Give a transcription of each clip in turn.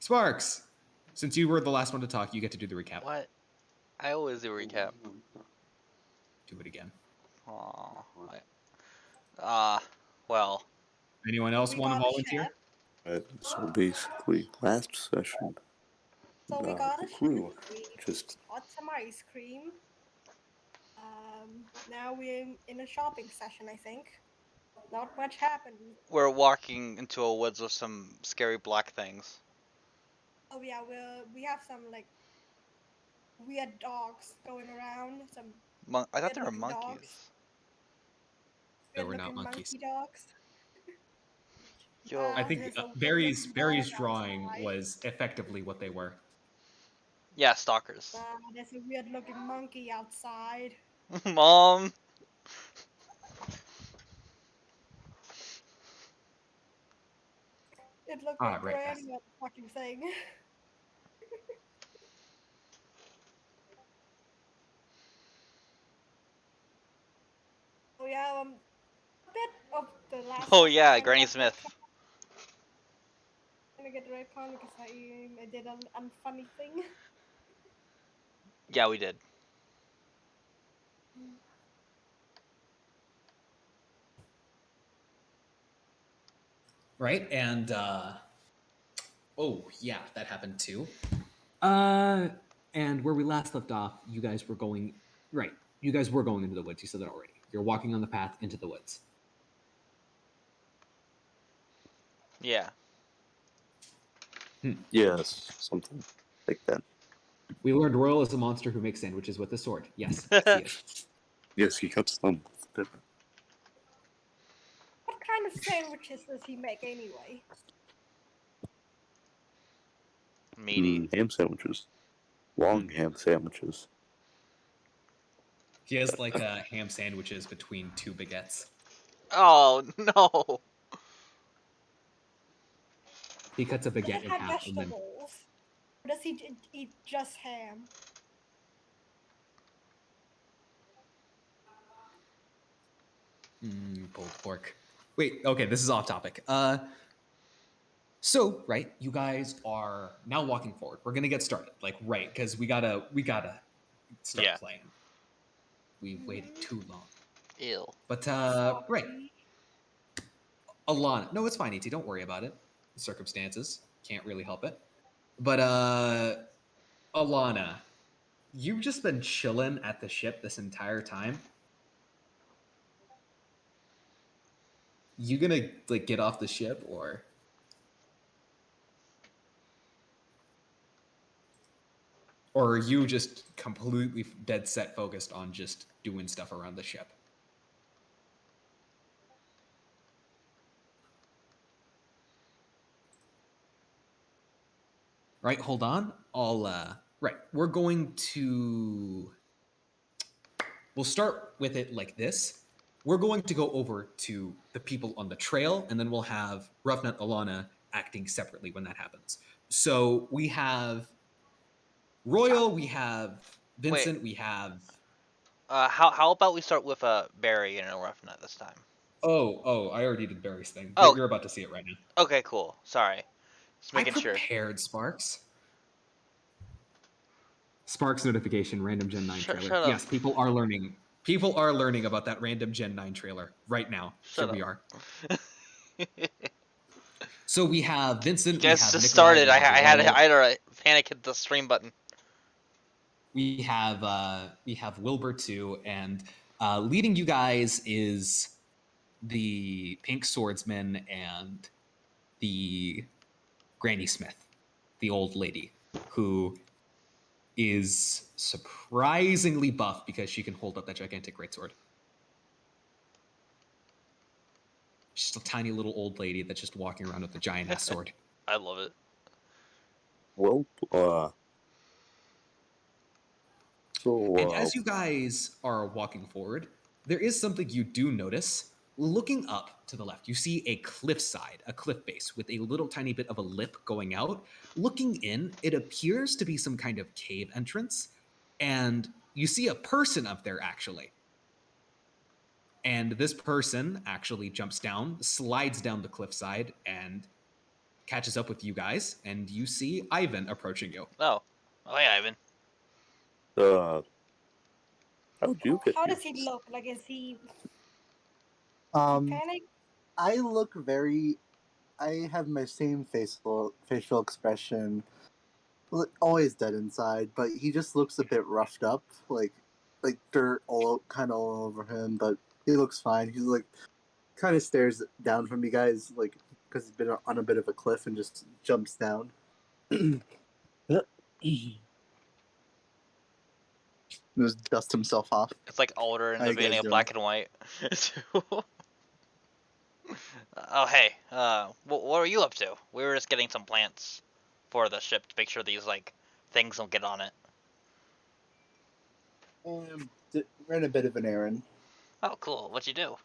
Sparks, since you were the last one to talk, you get to do the recap. What? I always do a recap. Do it again. Aw. Well. Anyone else We want to got a volunteer? ship. So basically, last session, So we got the a ship. crew We just bought some ice cream. Now we're in a shopping session, I think. Not much happened. We're walking into a woods with some scary black things. Oh yeah, we have some like weird dogs going around. Some I thought they were weird-looking monkeys. dogs. They were not Weird-looking monkeys. monkey dogs. Yo. I think There's a Barry's weird-looking dog drawing outside. was effectively what they were. Yeah, stalkers. There's a weird-looking monkey outside. Mom. It looked Ah, like right, Granny yes. at the fucking thing. Oh yeah, a bit of the last Oh session yeah, kind of Granny got Smith. Gonna get retcon because I did an unfunny thing. Yeah, we did. Right, and oh yeah, that happened too. And where we last left off, you guys were going right. You guys were going into the woods. You said that already. You're walking on the path into the woods. Yeah. yes, something like that. We learned Royal is a monster who makes sandwiches with a sword. Yes, see it. Yes, he cuts them. What kind of sandwiches does he make anyway? Meaty. Ham sandwiches, long ham sandwiches. He has like ham sandwiches between two baguettes. Oh no. He cuts a Does baguette it in have half and then vegetables? Or does he eat just ham? pulled pork. Wait, okay, this is off topic. So right, you guys are now walking forward. We're gonna get started, like right, because we gotta start Yeah. playing. We've waited too long. Ew. But Sorry. right, Alana. No, it's fine, E.T. Don't worry about it. Circumstances can't really help it. But Alana, you've just been chilling at the ship this entire time. You gonna like get off the ship or? Or are you just completely dead set focused on just doing stuff around the ship? Right, hold on. Right, we're going to we'll start with it like this. We're going to go over to the people on the trail, and then we'll have Roughnet Alana acting separately when that happens. So we have Royal, we have Vincent, we have How about we start with Barry and a Roughnet this time? oh, I already did Barry's thing. Oh. You're about to see it right now. Okay, cool. Sorry. Just making sure. Prepared, Sparks. Sparks notification, random Gen 9 trailer. Shut up. Yes, people are learning. People are learning about that random Gen 9 trailer right now. Shut Here we up. are. So we have Vincent. You guys we have just Nikolai, started. we I have had Royal, a panic hit the stream button. we have Wilbur too, and leading you guys is the Pink Swordsman and the Granny Smith, the old lady, who is surprisingly buff because she can hold up that gigantic greatsword. She's a tiny little old lady that's just walking around with a giant ass sword. I love it. Well, And as you guys are walking forward, there is something you do notice. Looking up to the left, you see a cliffside, a cliff base with a little tiny bit of a lip going out. Looking in, it appears to be some kind of cave entrance, and you see a person up there actually. And this person actually jumps down, slides down the cliffside, and catches up with you guys, and you see Ivan approaching you. Oh, hey, Ivan. How'd you get How here? does he look? Like, is he Um, panic? I look very. I have my same facial expression, always dead inside. But he just looks a bit roughed up, like dirt kind of all over him. But he looks fine. He's like kind of stares down from you guys, like because he's been on a bit of a cliff and just jumps down. Just dust himself off. It's like older in How the you guys beginning of doing? Black and White. Oh, hey. What are you up to? We were just getting some plants for the ship to make sure these like things don't get on it. Ran a bit of an errand. Oh, cool. What'd you do?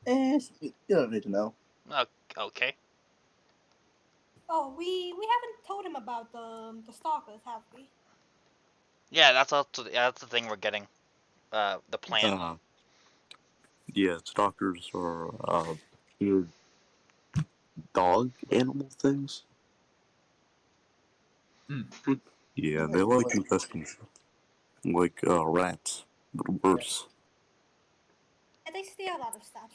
You don't need to know. Oh, okay. Oh, we haven't told him about the stalkers, have we? Yeah, that's the thing we're getting. The plant. Yeah, stalkers are weird dog animal things. Mm. Yeah, they like infesting like rats, but worse. And they steal a lot of stuff.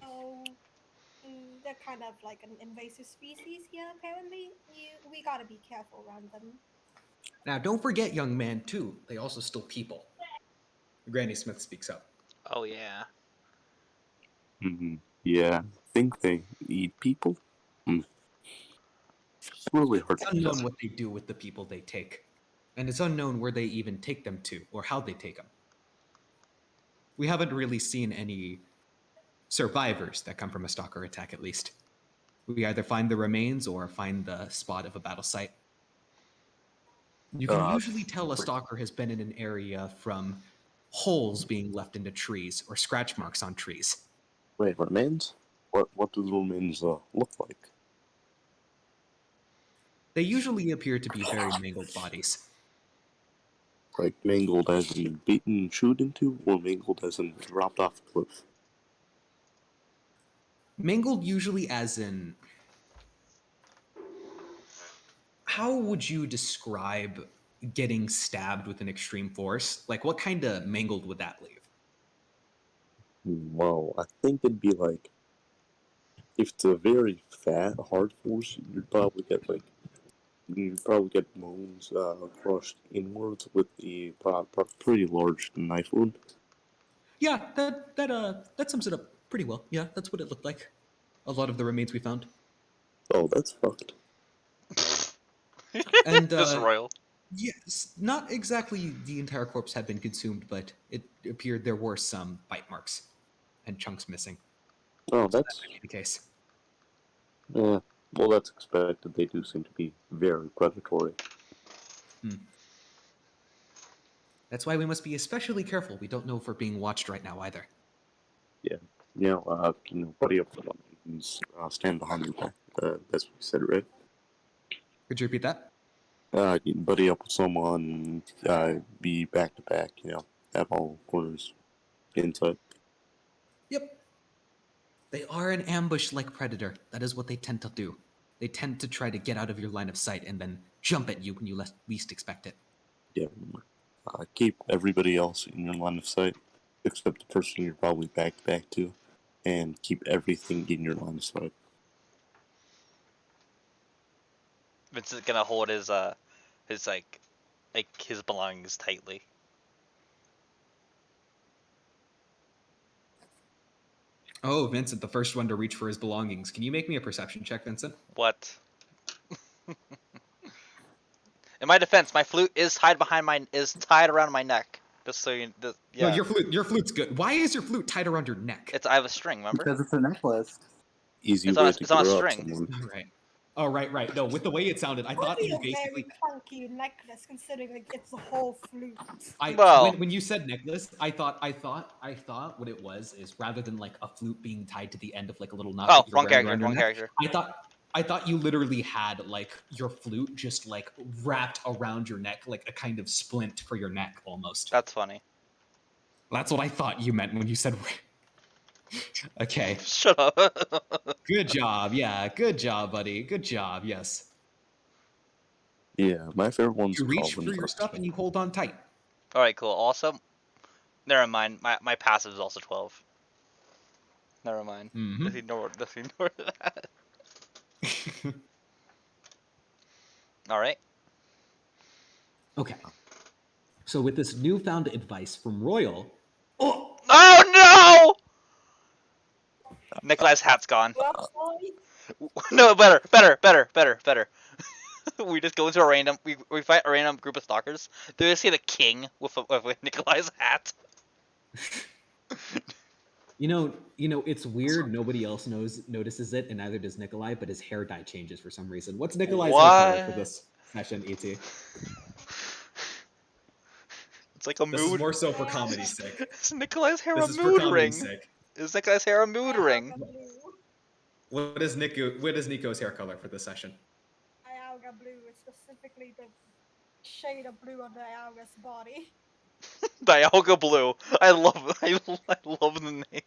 So they're kind of like an invasive species here. Apparently, we gotta be careful around them. Now, don't forget, young man, too. They also steal people. Granny Smith speaks up. Oh yeah. Yeah, think they eat people? It's really hard It's to unknown tell. what they do with the people they take, and it's unknown where they even take them to or how they take them. We haven't really seen any survivors that come from a stalker attack, at least. We either find the remains or find the spot of a battle site. You can usually tell a stalker has been in an area from holes being left into trees or scratch marks on trees. Wait, remains? What do the remains look like? They usually appear to be very mangled bodies. Like mangled as in beaten and chewed into, or mangled as in dropped off a cliff? Mangled usually as in... How would you describe getting stabbed with an extreme force? Like, what kind of mangled would that leave? Well, I think it'd be like, if it's a very fat, hard force, you'd probably get bones crushed inwards with the pretty large knife wound. Yeah, that sums it up pretty well. Yeah, that's what it looked like. A lot of the remains we found. Oh, that's fucked. And This royal. yes, not exactly the entire corpse had been consumed, but it appeared there were some bite marks and chunks missing. Oh, That that's might be the case. yeah. Well, that's expected. They do seem to be very predatory. That's why we must be especially careful. We don't know if we're being watched right now either. Buddy up and stand behind your back. That's what you said, right? Could you repeat that? You can buddy up with someone, be back to back, have all corners inside. Yep. They are an ambush-like predator. That is what they tend to do. They tend to try to get out of your line of sight and then jump at you when you least expect it. Yeah. Keep everybody else in your line of sight, except the person you're probably back to back to, and keep everything in your line of sight. Vincent's gonna hold his like his belongings tightly. Oh, Vincent, the first one to reach for his belongings. Can you make me a perception check, Vincent? What? In my defense, my flute is tied around my neck. Just so you, yeah. No, your flute's good. Why is your flute tied around your neck? I have a string, remember? Because it's a necklace. Easy It's way on a- to it's get on a her up string. someone. All right. Oh, right. No, with the way it sounded, I thought Probably you a basically... very clunky necklace, considering like it's a whole flute. Well- when you said necklace, I thought what it was is rather than like a flute being tied to the end of like a little knot. Oh, that you're wrong wearing character. around your Wrong neck, character. I thought you literally had like your flute just like wrapped around your neck, like a kind of splint for your neck almost. That's funny. That's what I thought you meant when you said. Okay. Shut up. Good job. Yeah. Good job, buddy. Good job. Yes. Yeah, my favorite one's You reach Calvin. for your stuff and you hold on tight. All right, cool. Also, never mind. My passive is also 12. Never mind. Mm-hmm. Let's ignore that. All right. Okay. So with this newfound advice from Royal, oh, Oh no! Nikolai's hat's gone. Well, boy, No, better. We just go into a random. We fight a random group of stalkers. Do they see the king with Nikolai's hat? it's weird. Nobody else notices it, and neither does Nikolai. But his hair dye changes for some reason. What's Nikolai's hair color for What? this session, Et? It's like a This is mood. more so for comedy's sake. Is Nikolai's hair This a is for mood comedy's ring? sake. Is Nikolai's hair a mood ring? Dialga blue. What is Nico's hair color for this session? Dialga blue is specifically the shade of blue on Dialga's body. Dialga blue. I love the name.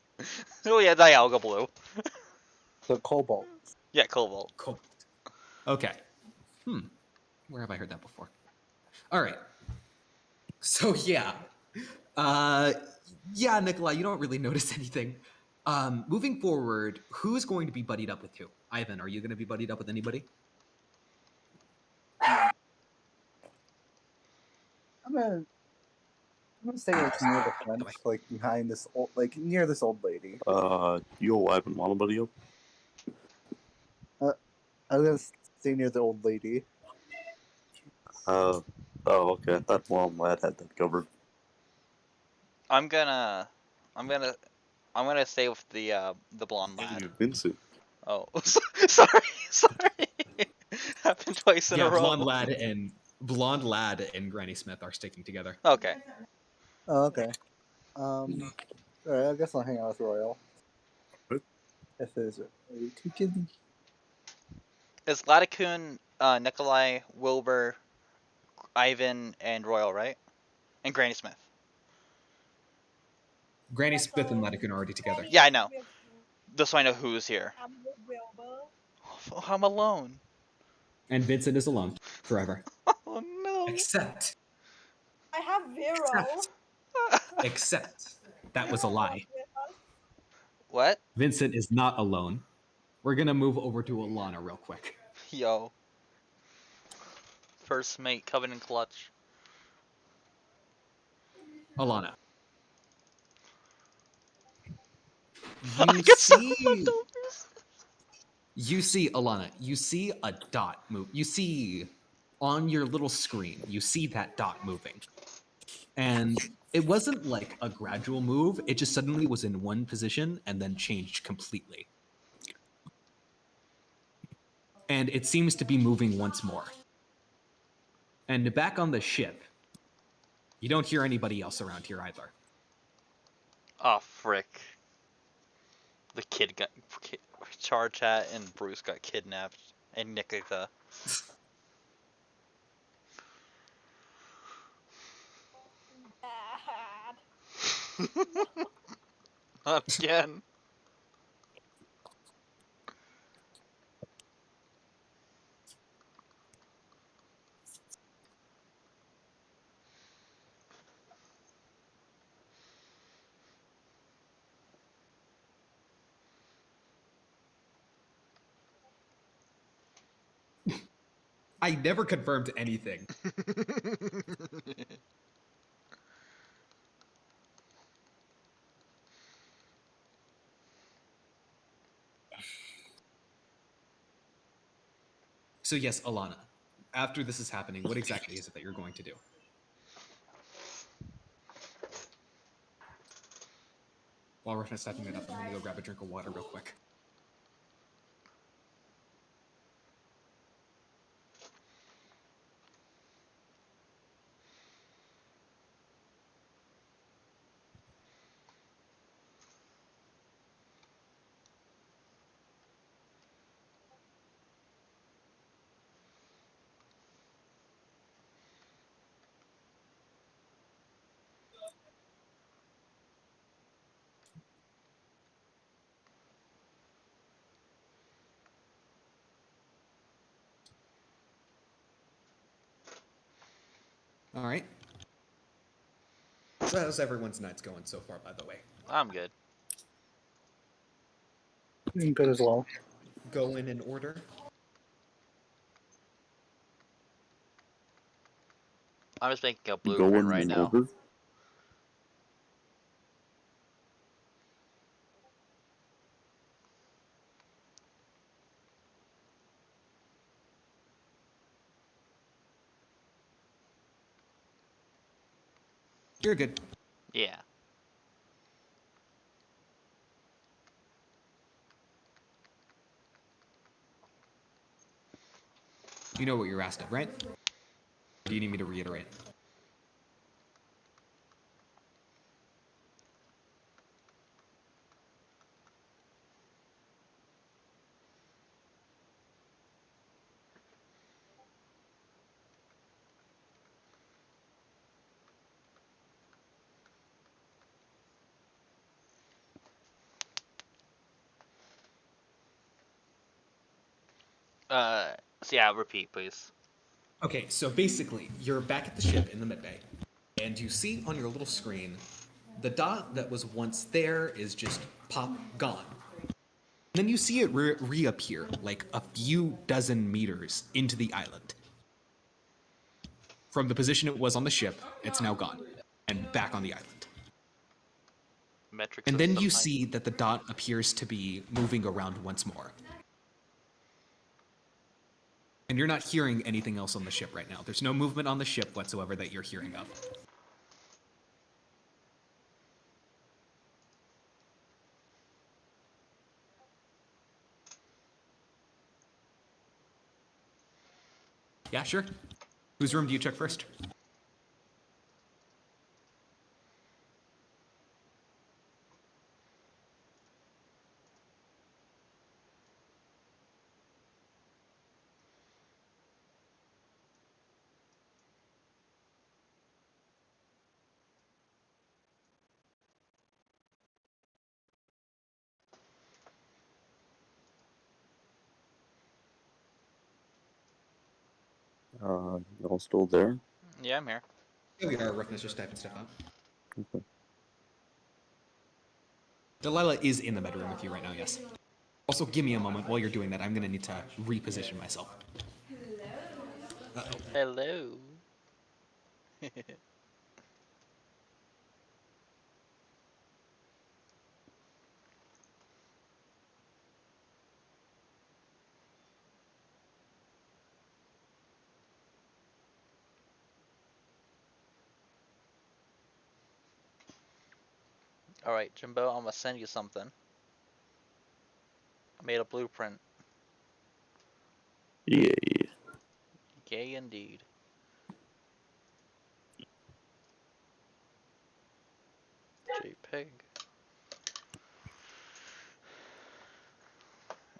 Oh yeah, Dialga blue. The cobalt. Yeah, Cobalt. Cobalt. Okay. Where have I heard that before? All right. So yeah. Yeah, Nikolai, you don't really notice anything. Moving forward, who's going to be buddied up with who? Ivan, are you going to be buddied up with anybody? I'm gonna stay like near the fence, like behind this old, like near this old lady. You alive and want buddy up? I'm gonna stay near the old lady. Oh, okay. I thought Mom Lad had that covered. I'm gonna stay with the blonde lad. Vincent. Oh, sorry. Happened twice in Yeah, a row. Blonde lad and Granny Smith are sticking together. Okay. Oh, okay. Alright, I guess I'll hang out with Royal. What? If there's a too kiddy. Is Ladakun, Nikolai, Wilbur, Ivan, and Royal, right? And Granny Smith. Granny Smith and Ledikun are already together. Yeah, I know. Just so I know who's here. I'm with Wilbur. Oh, I'm alone. And Vincent is alone forever. Oh no. Except I have Vero. Except that was a Vero lie. was with us. What? Vincent is not alone. We're gonna move over to Alana real quick. Yo. First mate, Covenant Clutch. Alana. I You get so see, leftovers. you see, Alana, you see a dot move. You see on your little screen, you see that dot moving. And it wasn't like a gradual move, it just suddenly was in one position and then changed completely. And it seems to be moving once more. And back on the ship, you don't hear anybody else around here either. Oh frick. The kid got Char Chat and Bruce got kidnapped and Nikita. Bad. Again. I never confirmed anything. So yes, Alana, after this is happening, what exactly is it that you're going to do? While we're stepping it up, I'm gonna go grab a drink of water real quick. All right. So how's everyone's nights going so far, by the way? I'm good. Good as well. Go in order. I'm just making a Go blueprint in right in now. order. You're good. Yeah. You know what you're asked of, right? Do you need me to reiterate? So yeah, repeat, please. Okay, so basically, you're back at the ship in the midbay, and you see on your little screen the dot that was once there is just pop gone. Then you see it reappear like a few dozen meters into the island. From the position it was on the ship, it's now gone and back on the island. Metric And then system you height. see that the dot appears to be moving around once more. And you're not hearing anything else on the ship right now. There's no movement on the ship whatsoever that you're hearing of. Yeah, sure. Whose room do you check first? Y'all still there? Yeah, I'm here. Here we are, Roughness, just typing stuff out. Okay. Delilah is in the bedroom with you right now, yes. Also, give me a moment while you're doing that. I'm gonna need to reposition myself. Uh-oh. Hello. Alright, Jimbo, I'm gonna send you something. I made a blueprint. Yeah. Yay, indeed. JPEG.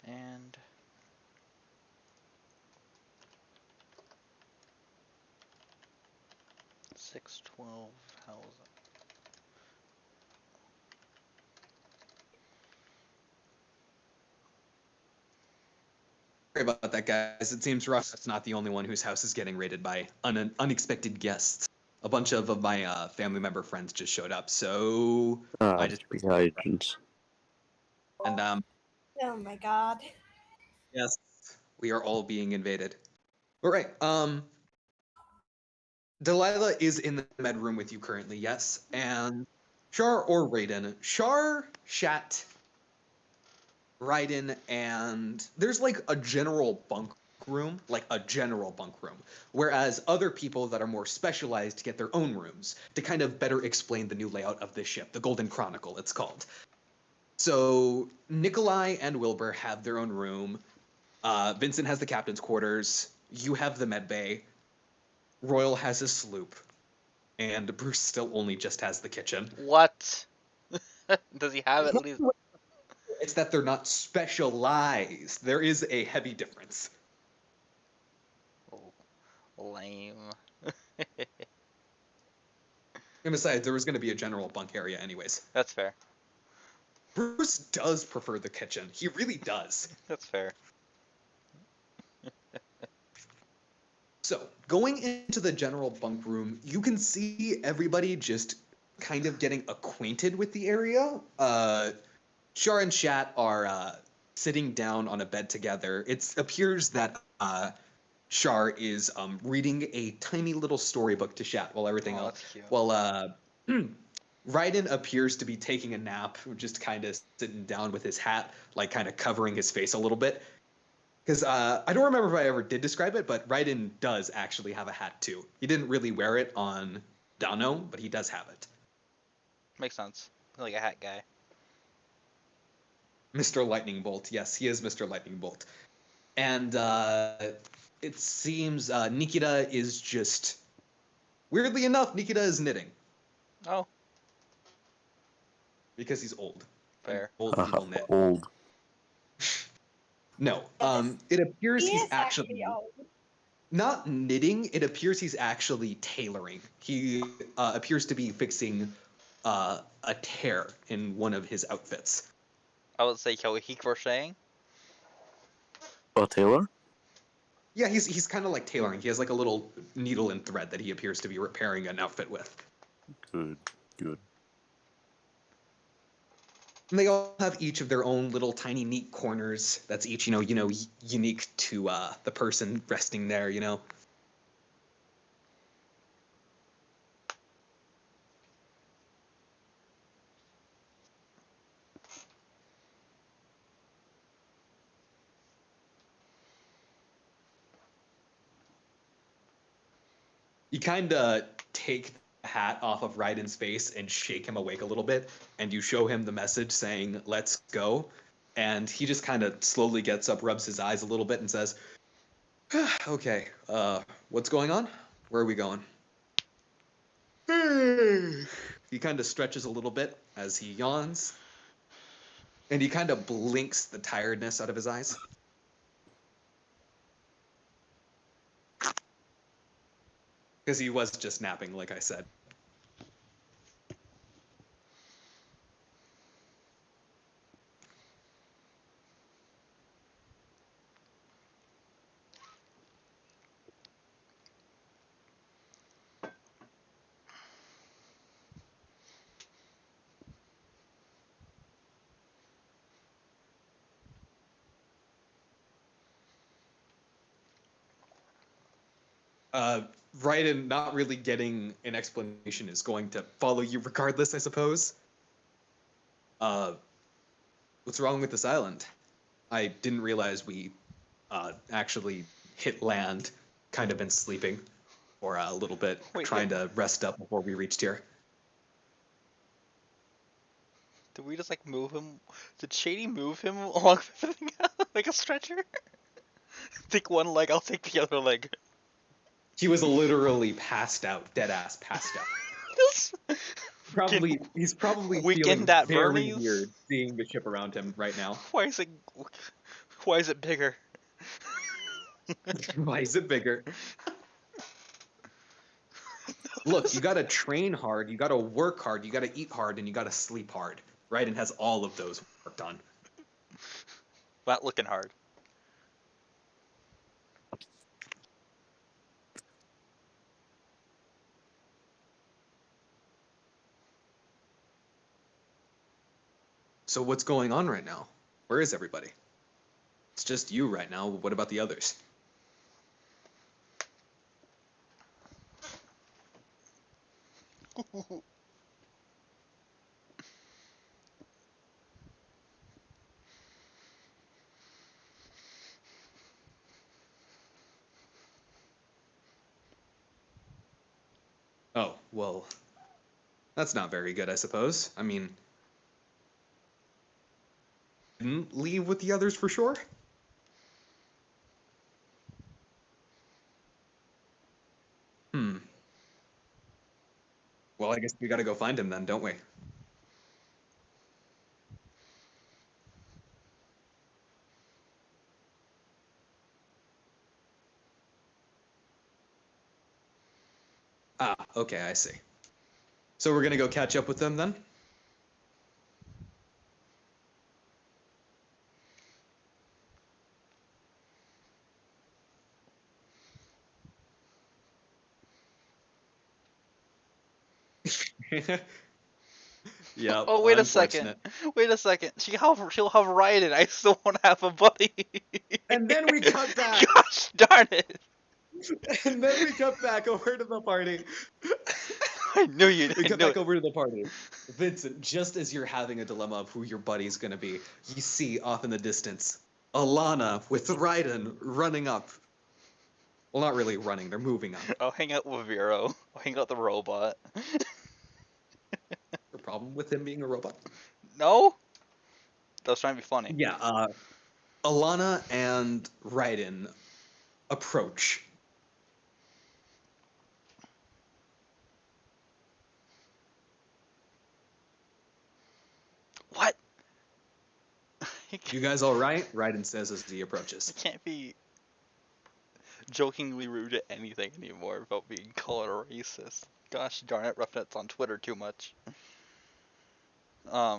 And 612 housing. Sorry about that, guys. It seems Russ not the only one whose house is getting raided by unexpected guests. A bunch of my family member friends just showed up, so I just Agents. and Oh my god. yes, we are all being invaded. All right, Delilah is in the med room with you currently, yes, and Shar or Raiden. Shar, Shat, Raiden, and there's like a general bunk room, whereas other people that are more specialized get their own rooms to kind of better explain the new layout of this ship, the Golden Chronicle, it's called. So Nikolai and Wilbur have their own room. Vincent has the captain's quarters. You have the med bay. Royal has his sloop. And Bruce still only just has the kitchen. What? Does he have at least? It's that they're not specialized. There is a heavy difference. Oh, lame. And besides, there was going to be a general bunk area anyways. That's fair. Bruce does prefer the kitchen. He really does. That's fair. So, going into the general bunk room, you can see everybody just kind of getting acquainted with the area. Shar and Shat are sitting down on a bed together. It appears that Shar is reading a tiny little storybook to Shat while everything Oh, else. that's cute. While Raiden appears to be taking a nap, just kind of sitting down with his hat, like kind of covering his face a little bit. Because I don't remember if I ever did describe it, but Raiden does actually have a hat too. He didn't really wear it on Dano, but he does have it. Makes sense. Like a hat guy. Mr. Lightning Bolt. Yes, he is Mr. Lightning Bolt. And it seems Nikita is just... Weirdly enough, Nikita is knitting. Oh, Because he's old. And fair. old people knit. Old. No, Yes. it appears He he's is actually old. not knitting. It appears he's actually tailoring. He appears to be fixing a tear in one of his outfits. I would say he crocheting. Taylor? Yeah, he's kind of like tailoring. He has like a little needle and thread that he appears to be repairing an outfit with. Good. Good. And they all have each of their own little tiny neat corners. That's each, unique to the person resting there. You kind of take the hat off of Raiden's face and shake him awake a little bit, and you show him the message saying, "Let's go." And he just kind of slowly gets up, rubs his eyes a little bit, and says, "Okay, what's going on? Where are we going?" He kind of stretches a little bit as he yawns, and he kind of blinks the tiredness out of his eyes. Because he was just napping, like I said. Raiden, not really getting an explanation, is going to follow you regardless, I suppose. What's wrong with this island? I didn't realize we actually hit land, kind of been sleeping for a little bit, Wait, trying to rest up before we reached here. Did we just like move him? Did Shady move him along with everything else? Like a stretcher? Take one leg, I'll take the other leg. He was literally passed out, dead ass passed out. He's probably Weekend feeling at very Bernie's? weird seeing the ship around him right now. Why is it bigger? Why is it bigger? Look, you gotta train hard, you gotta work hard, you gotta eat hard, and you gotta sleep hard. Raiden has all of those worked on. Not looking hard. So what's going on right now? Where is everybody? It's just you right now. What about the others? Oh, well, that's not very good, I suppose. I mean, didn't leave with the others for sure? Hmm. Well, I guess we gotta go find him then, don't we? Ah, okay, I see. So we're gonna go catch up with them then? Yeah. Oh, wait a second. Wait a second. She'll have Raiden. I still want to have a buddy. And then we cut back. Gosh darn it. And then we cut back over to the party. I knew you. We I cut knew back it. over to the party. Vincent, just as you're having a dilemma of who your buddy's gonna be, you see off in the distance Alana with Raiden running up. Well, not really running, they're moving up. I'll hang out with Vero. I'll hang out with the robot. The problem with him being a robot? No? That was trying to be funny. Yeah, Alana and Raiden approach. What? You guys all right? Raiden says as he approaches. I can't be jokingly rude to anything anymore without being called a racist. Gosh darn it, Roughnet's on Twitter too much. Yeah,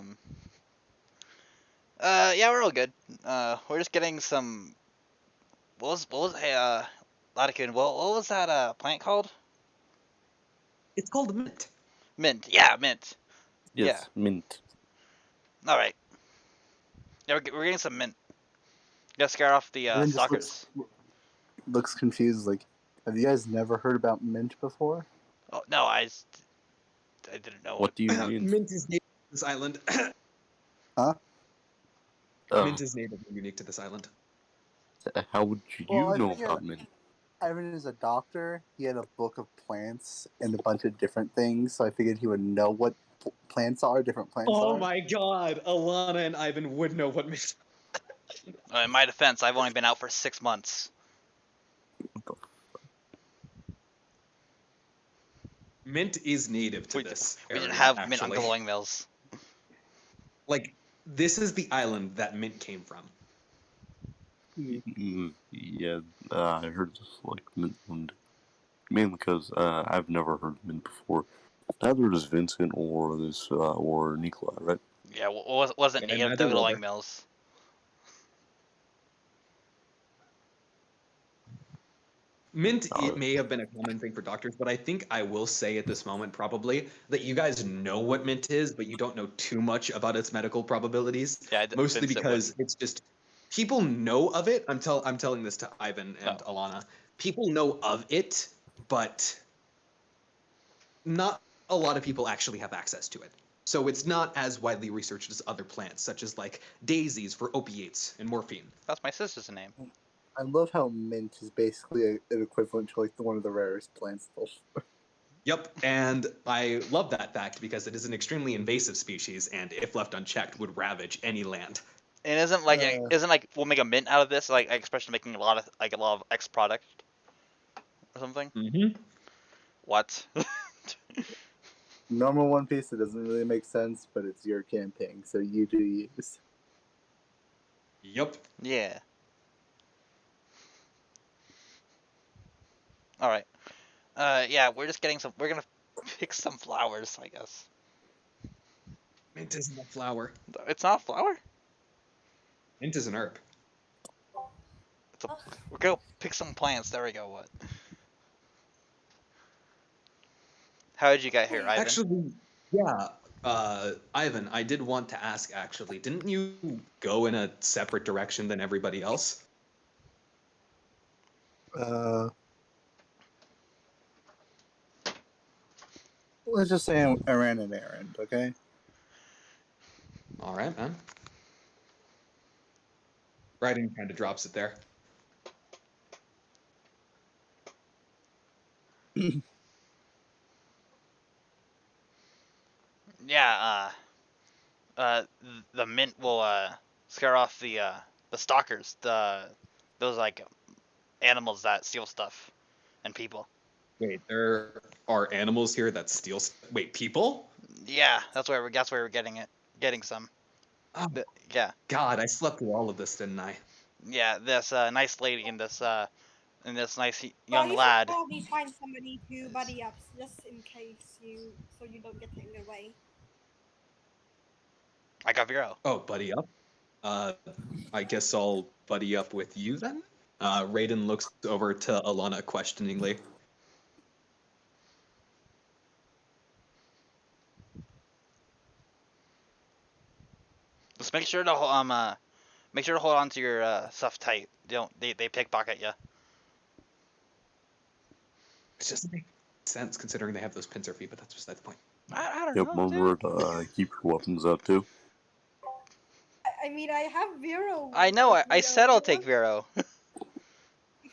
we're all good. We're just getting some. What was hey, Latitude, what was that plant called? It's called mint. Mint. Yeah, mint. Yes, mint. All right. Yeah, we're getting some mint. Gotta scare off the Ren just stalkers. looks confused. Like, have you guys never heard about mint before? Oh no, I didn't know. What do you mean? Mint is native to this island. Huh? Mint is native and unique to this island. How would you Well, I know figure- about mint? Ivan is a doctor. He had a book of plants and a bunch of different things, so I figured he would know what plants are. Different plants Oh are. my god, Alana and Ivan would know what mint. In my defense, I've only been out for 6 months. Mint is native to We this. We didn't area, have mint on actually. glowing mills. Like, this is the island that mint came from. Yeah, I heard this like mint one day. Mainly because I've never heard of mint before. Neither does Vincent or this or Nikolai, right? Yeah, wasn't Yeah, native neither to glowing Wilbur. mills. Mint, Oh. it may have been a common thing for doctors, but I think I will say at this moment probably that you guys know what mint is, but you don't know too much about its medical probabilities. Yeah, Mostly Vincent because it's just people know of it. I'm telling this to Ivan and Alana. People know of it, but not a lot of people actually have access to it. So it's not as widely researched as other plants, such as like daisies for opiates and morphine. That's my sister's name. I love how mint is basically an equivalent to like one of the rarest plants. Yep, and I love that fact because it is an extremely invasive species, and if left unchecked, would ravage any land. And isn't like we'll make a mint out of this, like especially making a lot of X product or something? Mm-hmm. What? Normal One Piece, it doesn't really make sense, but it's your campaign, so you do use. Yep. Yeah. All right. Yeah, we're just getting some. We're gonna pick some flowers, I guess. Mint isn't a flower. It's not a flower. Mint is an herb. We're gonna pick some plants. There we go. What? How did you get here, Ivan? Actually, yeah. Ivan, I did want to ask. Actually, didn't you go in a separate direction than everybody else? Let's just say I ran an errand, okay? All right, man. Raiden kind of drops it there. Yeah. The mint will scare off the stalkers, those like animals that steal stuff and people. Wait, there are animals here that steal. Wait, people? Yeah, that's where we're getting some. Oh, Yeah. God, I slept through all of this, didn't I? Yeah, this nice lady and this nice Well, young you lad. should probably find somebody to buddy up, just in case so you don't get taken away. I got Vero. Oh, buddy up. I guess I'll buddy up with you then. Raiden looks over to Alana questioningly. Just make sure to hold on to your stuff tight. They pickpocket you. It just makes sense considering they have those pincer feet, but that's beside the point. I don't Yep, know, remember dude. to keep your weapons out too. I mean, I have Vero. I know. with I me, said I'll okay? take Vero.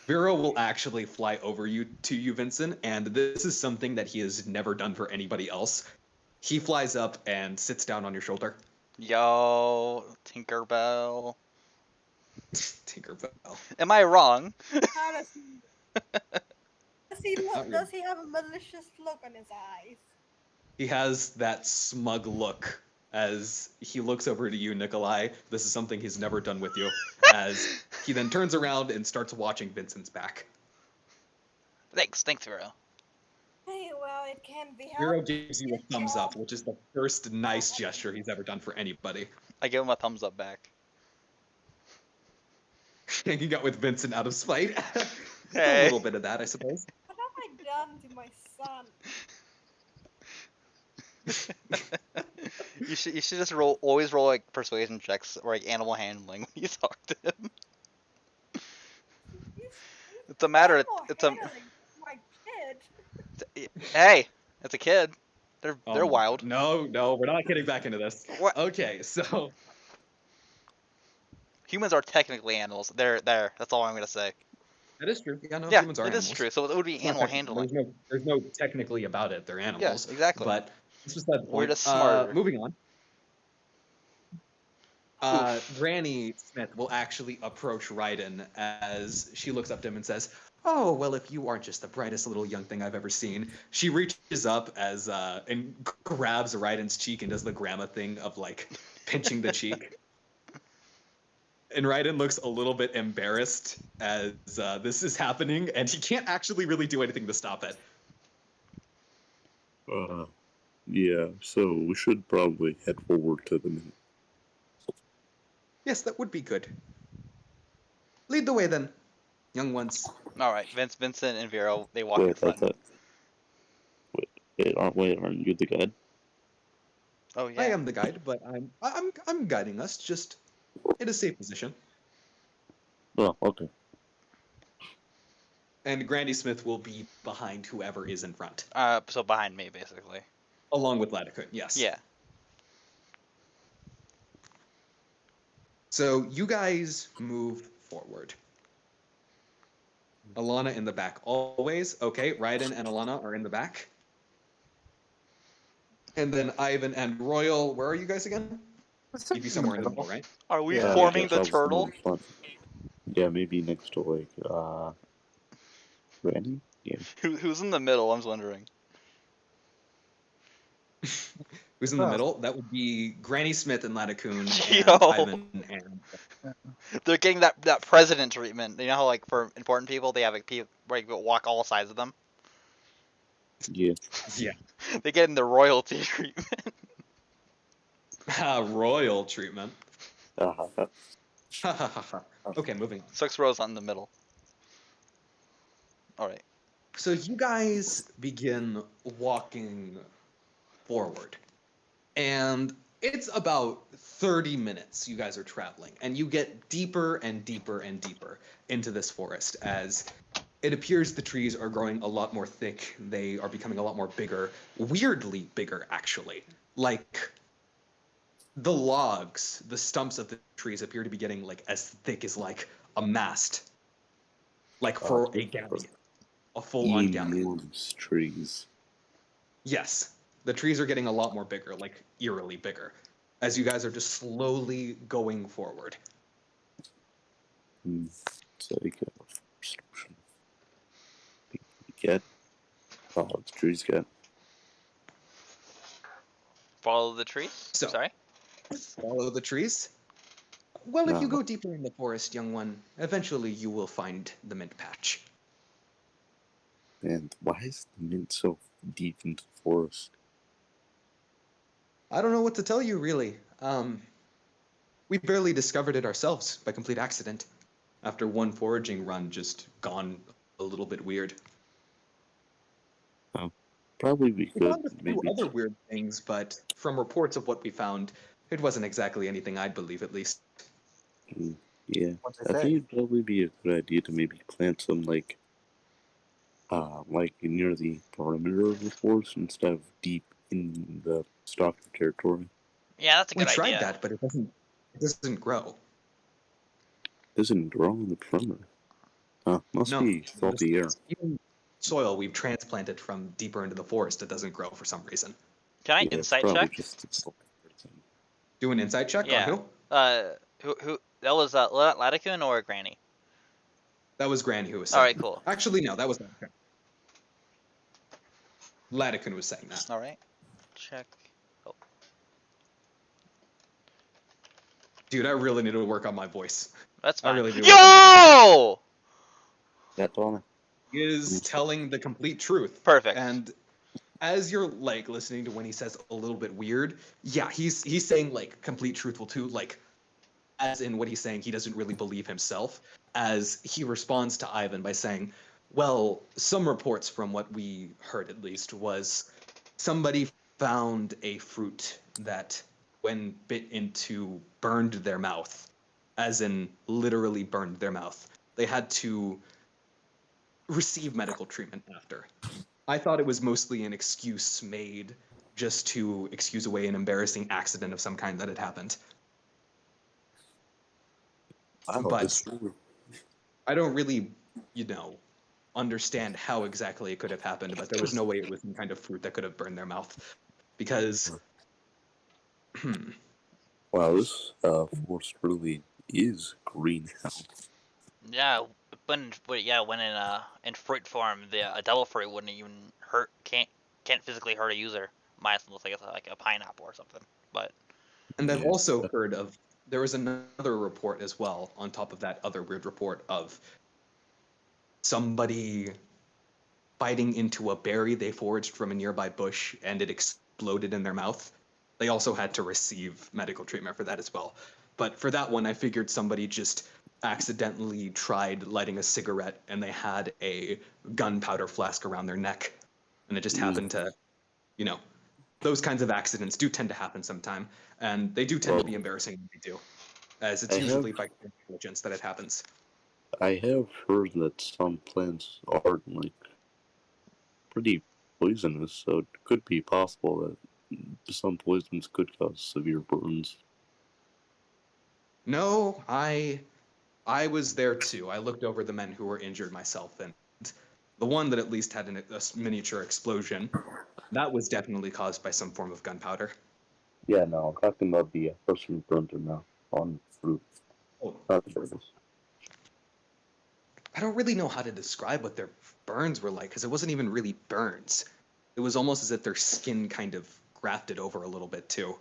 Vero will actually fly over to you, Vincent, and this is something that he has never done for anybody else. He flies up and sits down on your shoulder. Yo, Tinkerbell. Tinkerbell. Am I wrong? How does he? Does he Not look? really. Does he have a malicious look on his eyes? He has that smug look as he looks over to you, Nikolai. This is something he's never done with you. As he then turns around and starts watching Vincent's back. Thanks, Vero. Hey, well, it can be Vero helped. gives you a thumbs up, which is the first nice gesture he's ever done for anybody. I give him a thumbs up back. Hanging out with Vincent out of spite. A Hey. little bit of that, I suppose. What have I done to my son? You should just always roll like persuasion checks or like animal handling when you talk to him. It's a matter. It's a handling my kid. hey, it's a kid. They're wild. No, we're not getting back into this. What? Okay, so Humans are technically animals. They're there. That's all I'm gonna say. that is true. Yeah, no, Yeah, humans are it animals. is true. So it would be It's not animal technical. handling. There's no technically about it. They're animals. Yeah, exactly. But this was the We're point. just smarter. Moving on. Granny Smith will actually approach Raiden as she looks up to him and says, "Oh, well, if you aren't just the brightest little young thing I've ever seen." She reaches up as and grabs Raiden's cheek and does the grandma thing of like pinching the cheek. And Raiden looks a little bit embarrassed as this is happening, and he can't actually really do anything to stop it. Yeah, so we should probably head forward to the Mint. Yes, that would be good. Lead the way then, young ones. All right, Vincent, and Vero, they walk in Wait, I front. thought. Aren't you the guide? Oh yeah. I am the guide, but I'm guiding us just in a safe position. Oh, okay. And Granny Smith will be behind whoever is in front, So behind me, basically. along with Ladakun. Yes. Yeah. So you guys move forward. Alana in the back, always. Okay, Raiden and Alana are in the back. And then Ivan and Royal, where are you guys again? You'd be somewhere in the middle, right? Are we Yeah, I forming guess the I was turtle? in front. Yeah, maybe next to like Randy? Yeah. Who's in the middle? I'm just wondering. Who's in the Oh. middle? That would be Granny Smith and Ladakun Yo. and Ivan and They're getting that president treatment. You know how like for important people they have like people where you go walk all sides of them. Yeah. yeah. They get in the royalty treatment. Royal treatment. Uh-huh. Okay, moving on. 6 rows on the middle. All right. So you guys begin walking forward, and it's about 30 minutes you guys are traveling, and you get deeper and deeper and deeper into this forest as it appears the trees are growing a lot more thick. They are becoming a lot more bigger, weirdly bigger, actually. Like the logs, the stumps of the trees appear to be getting like as thick as like a mast, like for a galleon, a full-on galleon. Enormous trees. Yes, the trees are getting a lot more bigger, like eerily bigger, as you guys are just slowly going forward. So you get a first option. Get. Oh, the trees get. Follow the trees. So- Sorry. Follow the trees. Well, if you No. go deeper in the forest, young one, eventually you will find the mint patch. And why is the Mint so deep into the forest? I don't know what to tell you, really. We barely discovered it ourselves by complete accident. After one foraging run just gone a little bit weird. Probably we We could found a few maybe. other weird things, but from reports of what we found, it wasn't exactly anything I'd believe, at least. Yeah, What'd I they think say? it'd probably be a good idea to maybe plant some like near the perimeter of the forest instead of deep in the stalker territory. Yeah, that's a We good tried idea. that, but it doesn't grow. Doesn't grow in the perimeter. Must No, be salty air. even soil we've transplanted from deeper into the forest, it doesn't grow for some reason. Can I Yeah, it's insight probably check? just the salty air thing. Do an insight check Yeah. on who? Who? That was Laticune or Granny? That was Granny who was All saying. right, cool. Actually, no, that was Laticun. Laticun was saying that. All right. Check. Oh, Dude, I really need to work on my voice. that's I fine. really do. Yo! That Donna? He is telling the complete truth. Perfect. And as you're like listening to when he says a little bit weird, yeah, he's saying like complete truthful too, like as in what he's saying he doesn't really believe himself, as he responds to Ivan by saying, well, some reports from what we heard at least was somebody found a fruit that when bit into burned their mouth, as in literally burned their mouth. They had to receive medical treatment after. I thought it was mostly an excuse made just to excuse away an embarrassing accident of some kind that had happened. Wow, But this story. I don't really, understand how exactly it could have happened, but there was no way it was some kind of fruit that could have burned their mouth. Because Wow, this forest really is green now. Yeah, when in fruit form, a devil fruit wouldn't even hurt. Can't physically hurt a user. Minus unless like a pineapple or something. But and I've Yeah. also heard of there was another report as well on top of that other weird report of somebody biting into a berry they foraged from a nearby bush and it exploded in their mouth. They also had to receive medical treatment for that as well. But for that one, I figured somebody just accidentally tried lighting a cigarette and they had a gunpowder flask around their neck. And it just happened to, those kinds of accidents do tend to happen sometime. And they do tend to be embarrassing when they do, as it's I usually have- by negligence that it happens. I have heard that some plants are like pretty poisonous, so it could be possible that some poisons could cause severe burns. No, I was there too. I looked over the men who were injured myself, and the one that at least had a miniature explosion, that was definitely caused by some form of gunpowder. Yeah, no, I'm talking about the person who burned their mouth on fruit, Oh, not the burns. I don't really know how to describe what their burns were like, because it wasn't even really burns. It was almost as if their skin kind of grafted over a little bit too.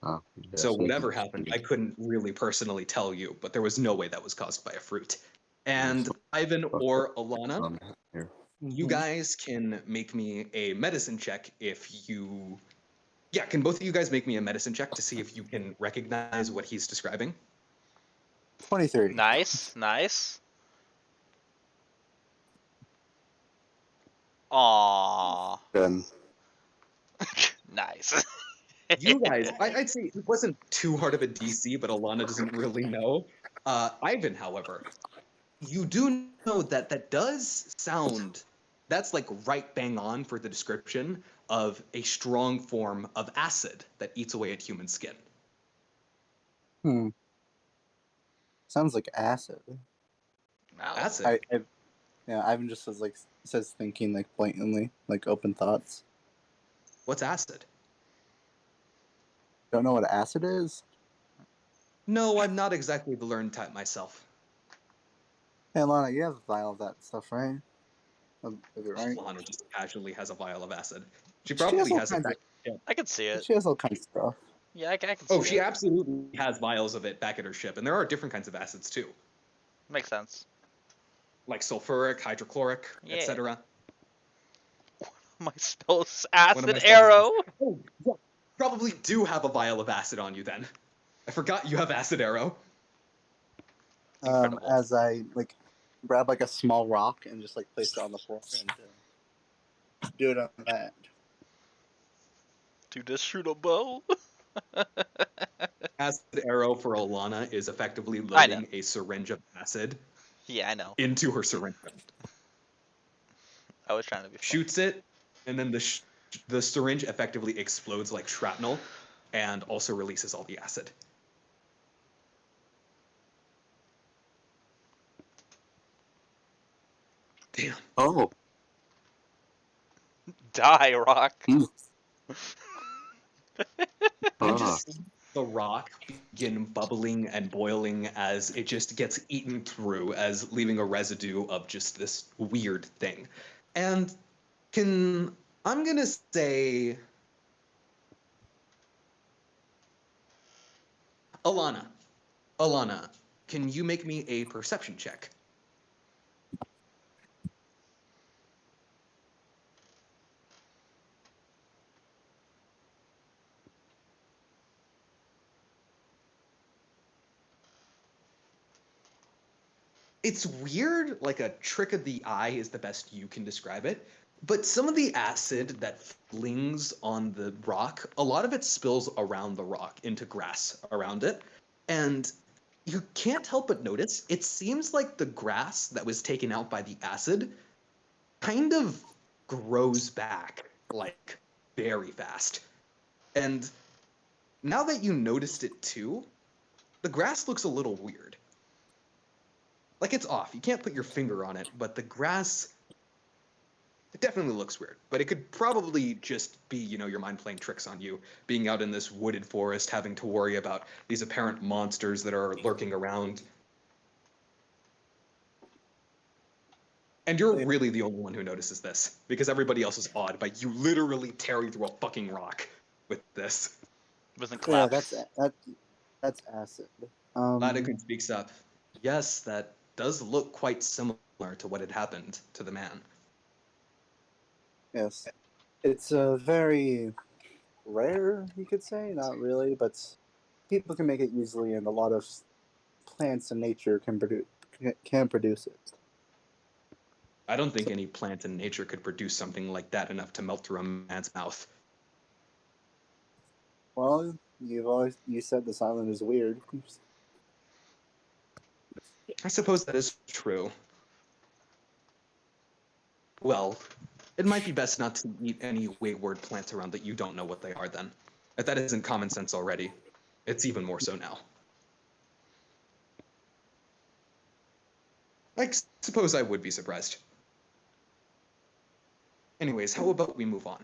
Yeah, So whatever that's- happened, I couldn't really personally tell you, but there was no way that was caused by a fruit. And Ivan or Alana, Here. you guys can make me a medicine check if you... Yeah, can both of you guys make me a medicine check to see if you can recognize what he's describing? 23. nice. Aww. Then Nice. You guys, I'd say it wasn't too hard of a DC, but Alana doesn't really know. Ivan, however, you do know that that does sound, that's like right bang on for the description of a strong form of acid that eats away at human skin. sounds like acid. Wow. Acid? Ivan just says thinking like blatantly, like open thoughts. What's acid? Don't know what acid is? No, I'm not exactly the learned type myself. Hey, Lana, you have a vial of that stuff, right? Is it right? Alana just casually has a vial of acid. She She probably has all has it kinds back. I can see it. She has all kinds of stuff. Yeah, I can see Oh, it. she absolutely has vials of it back at her ship, and there are different kinds of acids too, Makes sense. like sulfuric, hydrochloric, Yeah. etc. My spell's One of acid my spells is arrow. Oh, yeah. Probably do have a vial of acid on you then. I forgot you have acid arrow. Incredible. As I grab a small rock and just place it on the floor and do it on that. To just shoot a bow. Acid arrow for Alana is effectively I know. loading a syringe of acid Yeah, I know. into her syringe. I was trying to be funny. Shoots it, and then the syringe effectively explodes like shrapnel, and also releases all the acid. Damn. Oh, Die, Rock. You ah, just see the rock begin bubbling and boiling as it just gets eaten through, as leaving a residue of just this weird thing. And I'm gonna say, Alana, can you make me a perception check? It's weird, like a trick of the eye is the best you can describe it. But some of the acid that flings on the rock, a lot of it spills around the rock into grass around it. And you can't help but notice it seems like the grass that was taken out by the acid kind of grows back like very fast. And now that you noticed it too, the grass looks a little weird. Like it's off. You can't put your finger on it, but the grass, it definitely looks weird. But it could probably just be, your mind playing tricks on you, being out in this wooded forest, having to worry about these apparent monsters that are lurking around. And you're really the only one who notices this, because everybody else is awed by you literally tearing through a fucking rock with this. Wasn't Yeah, collapse. that's acid. Ladakun speaks up. Yes, that does look quite similar to what had happened to the man. Yes, it's a very rare, you could say. Not really, but people can make it easily, and a lot of plants in nature can produce it. I don't think any plant in nature could produce something like that enough to melt through a man's mouth. Well, you said this island is weird. I suppose that is true. Well, it might be best not to eat any wayward plants around that you don't know what they are then. If that isn't common sense already, it's even more so now. I suppose I would be surprised. Anyways, how about we move on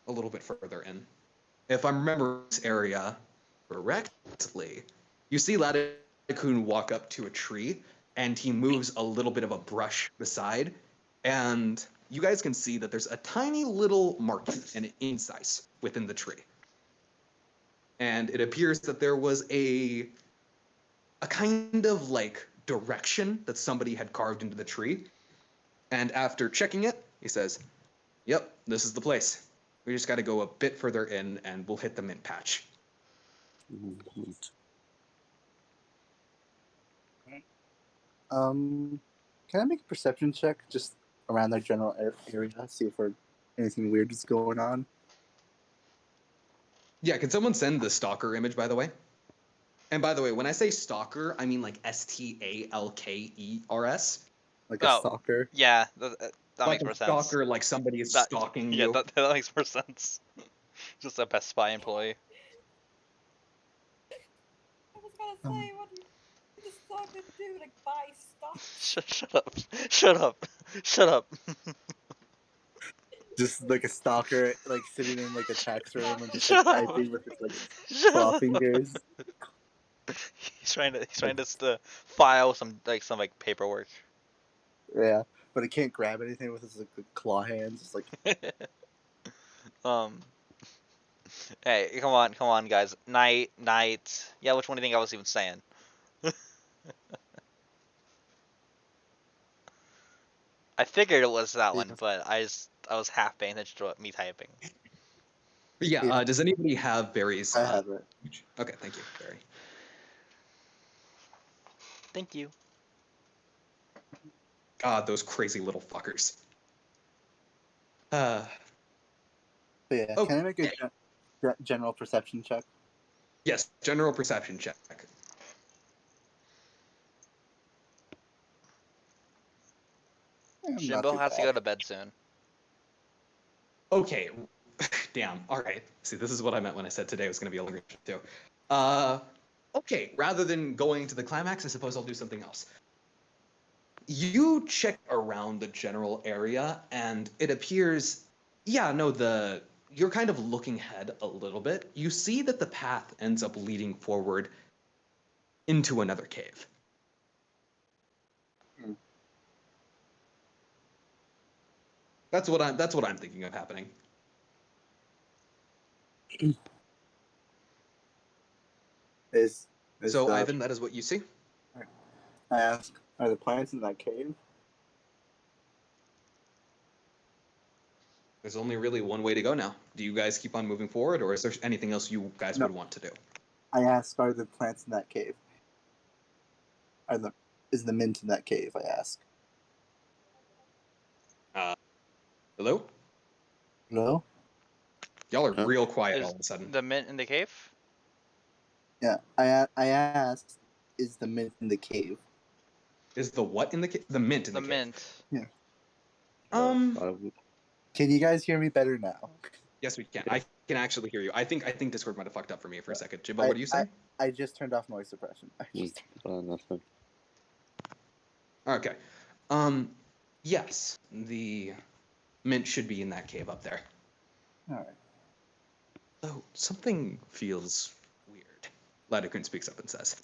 a little bit further in? If I remember this area correctly, you see Ladakun walk up to a tree, and he moves a little bit of a brush beside, and you guys can see that there's a tiny little mark, an incise, within the tree. And it appears that there was a kind of like direction that somebody had carved into the tree. And after checking it, he says, "Yep, this is the place. We just got to go a bit further in, and we'll hit the mint patch." Can I make a perception check just around the general area, see if anything weird is going on? Yeah, can someone send the stalker image, by the way? And by the way, when I say stalker, I mean like STALKERS. Like a stalker? Yeah, that Like makes more a sense. stalker, like somebody is stalking Yeah, you. that makes more sense. Just a Best Buy employee. I was gonna say, what did this stalker do? Like, buy stuff? Shut up. Shut up. Shut up. Just like a stalker, like sitting in like a tax room and just Shut like up. typing with his like Shut claw up. fingers. He's trying to file some paperwork. Yeah, but he can't grab anything with his like claw hands. It's like Hey, come on, guys. Night. Yeah, which one do you think I was even saying? I figured it was that one, but I was half paying attention to me typing. But yeah, does anybody have Barry's? I have it. Okay, thank you, Barry. Thank you. God, those crazy little fuckers. But yeah, Oh. can I make a general perception check? Yes, general perception check. Not Jimbo too has to bad. go to bed soon. Okay, damn. All right. See, this is what I meant when I said today was going to be a longer show too. Okay. Rather than going to the climax, I suppose I'll do something else. You check around the general area, and it appears, yeah, no, you're kind of looking ahead a little bit. You see that the path ends up leading forward into another cave. Hmm. That's what I'm thinking of happening. Is So, the, Ivan, that is what you see. I ask, are the plants in that cave? There's only really one way to go now. Do you guys keep on moving forward, or is there anything else you guys No. would want to do? I ask, are the plants in that cave? Is the mint in that cave? I ask. Hello? No. Y'all are Huh? real quiet Is all of a sudden. the mint in the cave? Yeah. I asked, is the mint in the cave? Is the what in the cave? The mint in The the cave. mint. Can you guys hear me better now? Yes, we can. I can actually hear you. I think Discord might have fucked up for me for a second. Jimbo, I- what are you saying? I just turned off noise suppression. Nothing. Okay. Yes, the mint should be in that cave up there. All right. Though something feels weird. Ladakun speaks up and says,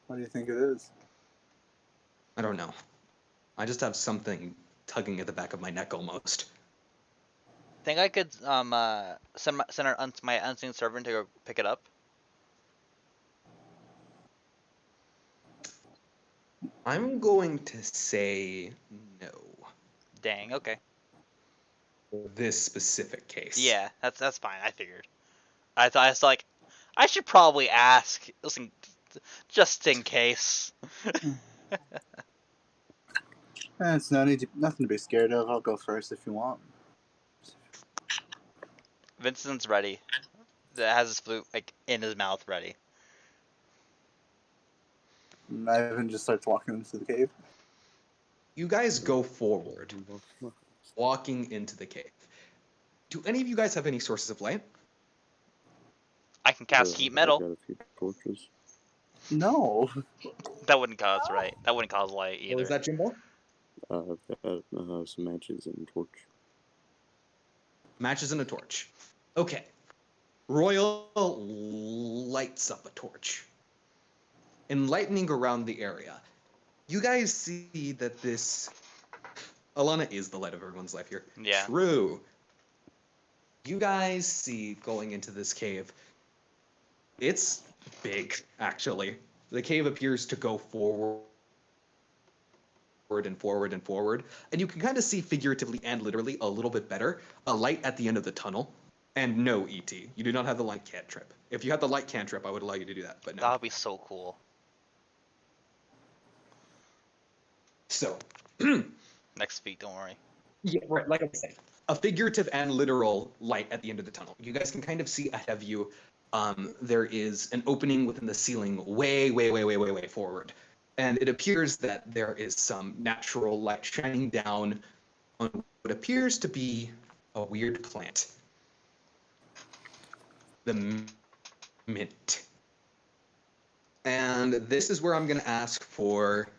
What do you think it is? I don't know. I just have something tugging at the back of my neck almost. Think I could send my unseen servant to go pick it up? I'm going to say no. Dang. Okay. For this specific case. Yeah, that's fine. I figured. I thought I was like, I should probably ask, listen, just in case. It's nothing to be scared of. I'll go first if you want. Vincent's ready. That has his flute like in his mouth, ready. And Ivan just starts walking into the cave. You guys go forward, walking into the cave. Do any of you guys have any sources of light? I can cast heat I've metal. got a few torches. No. That wouldn't cause right. That wouldn't cause light either. What was that, Jimbo? I've got some matches and a torch. Matches and a torch. Okay. Royal lights up a torch, enlightening around the area. You guys see that this... Alana is the light of everyone's life here. Yeah. True. You guys see going into this cave. It's big, actually. The cave appears to go forward and forward and forward. And you can kind of see figuratively and literally a little bit better a light at the end of the tunnel. And no, ET, you do not have the light cantrip. If you had the light cantrip, I would allow you to do that, but no. That would be so cool. So, Next week, don't worry. yeah, right, like I said, a figurative and literal light at the end of the tunnel. You guys can kind of see ahead of you, there is an opening within the ceiling way forward. And it appears that there is some natural light shining down on what appears to be a weird plant. The mint. And this is where I'm going to ask for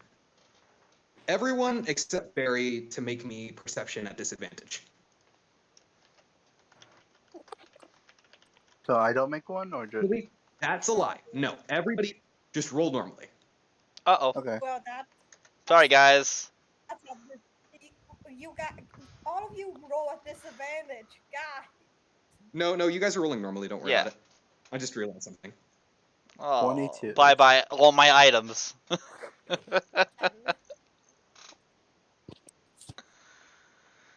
everyone except Barry to make me perception at disadvantage. So I don't make one, or just Really? That's a lie. No, everybody just roll normally. Uh-oh. okay? Well, that Sorry, guys. that's not good. You got all of you roll at disadvantage. God. No, you guys are rolling normally. Don't worry Yeah. about it. I just realized something. Oh, 22. Bye-bye, all my items.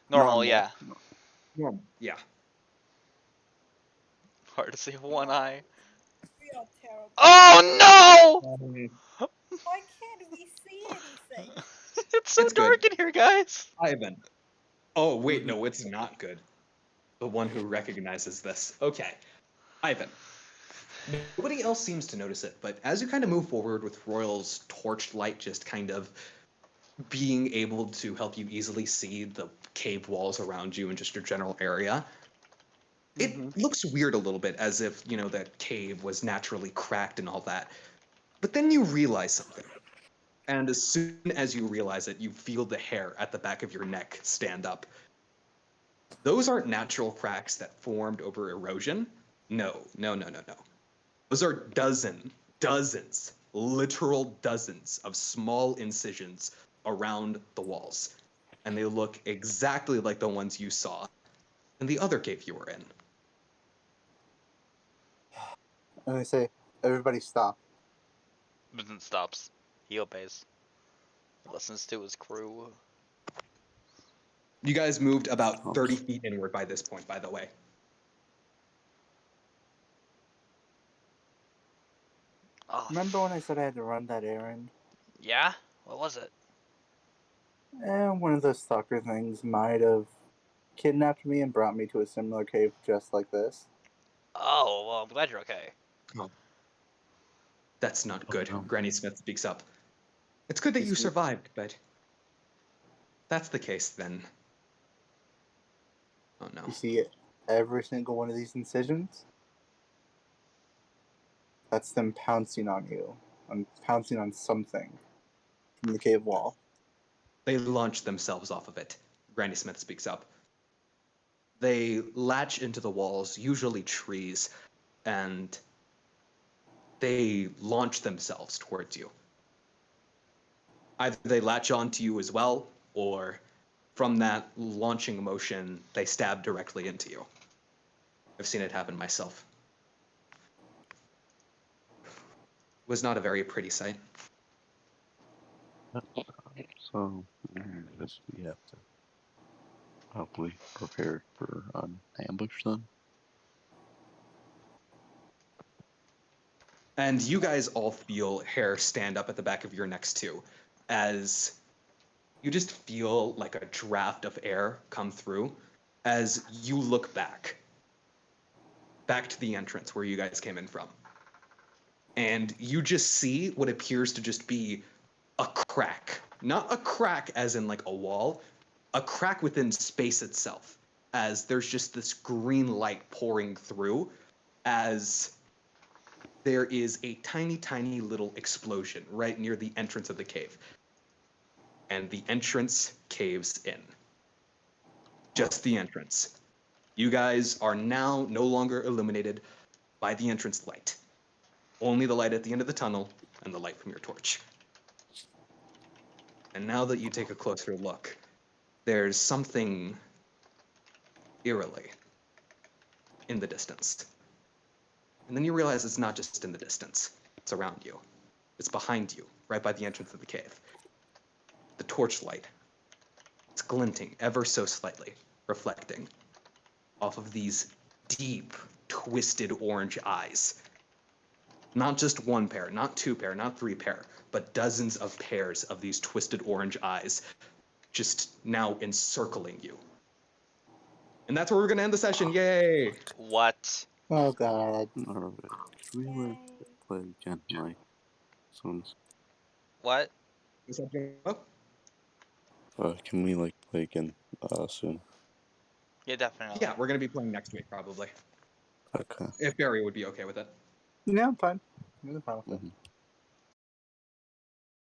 Normal, yeah. Yeah. Hard to see with one eye. We are terrible. Oh no! Why can't we see anything? It's so It's good. dark in here, guys. Ivan. Oh, wait, no, it's not good. The one who recognizes this. Okay. Ivan. Nobody else seems to notice it, but as you kind of move forward with Royal's torched light just kind of being able to help you easily see the cave walls around you and just your general area, it looks weird a little bit, as if, you know, that cave was naturally cracked and all that. But then you realize something. And as soon as you realize it, you feel the hair at the back of your neck stand up. Those aren't natural cracks that formed over erosion. No. Those are dozens, literal dozens of small incisions around the walls. And they look exactly like the ones you saw in the other cave you were in. And I say, everybody stop. Vincent stops. He obeys. Listens to his crew. You guys moved about 30 feet inward by this point, by the way. Oh, Remember when I said I had to run that errand? yeah? What was it? One of those stalker things might have kidnapped me and brought me to a similar cave just like this. Oh, well, I'm glad you're okay. That's not good. no. Granny Smith speaks up. It's good that Is you it- survived, but if that's the case, then. Oh no. You see every single one of these incisions? That's them pouncing on you. I'm pouncing on something from the cave wall. They launch themselves off of it. Granny Smith speaks up. They latch into the walls, usually trees, and they launch themselves towards you. Either they latch onto you as well, or from that launching motion, they stab directly into you. I've seen it happen myself. It was not a very pretty sight. So, I guess we have to probably prepare for an ambush then. And you guys all feel hair stand up at the back of your necks too, as you just feel like a draft of air come through as you look back to the entrance where you guys came in from. And you just see what appears to just be a crack. Not a crack as in like a wall, a crack within space itself, as there's just this green light pouring through as there is a tiny, tiny little explosion right near the entrance of the cave. And the entrance caves in. Just the entrance. You guys are now no longer illuminated by the entrance light. Only the light at the end of the tunnel and the light from your torch. And now that you take a closer look, there's something eerily in the distance. And then you realize it's not just in the distance, it's around you. It's behind you, right by the entrance of the cave. The torchlight. It's glinting ever so slightly, reflecting off of these deep, twisted orange eyes. Not just one pair, not two pair, not three pair, but dozens of pairs of these twisted orange eyes just now encircling you. And that's where we're going to end the session. Yay! What? Oh god. Alright. Should we like Yay. play again, like soon? What? Is that good? Oh, Can we like play again soon? Yeah, definitely. yeah, we're going to be playing next week, probably. Okay. If Barry would be okay with it. Yeah, I'm fine. I'm fine with it. Mhm.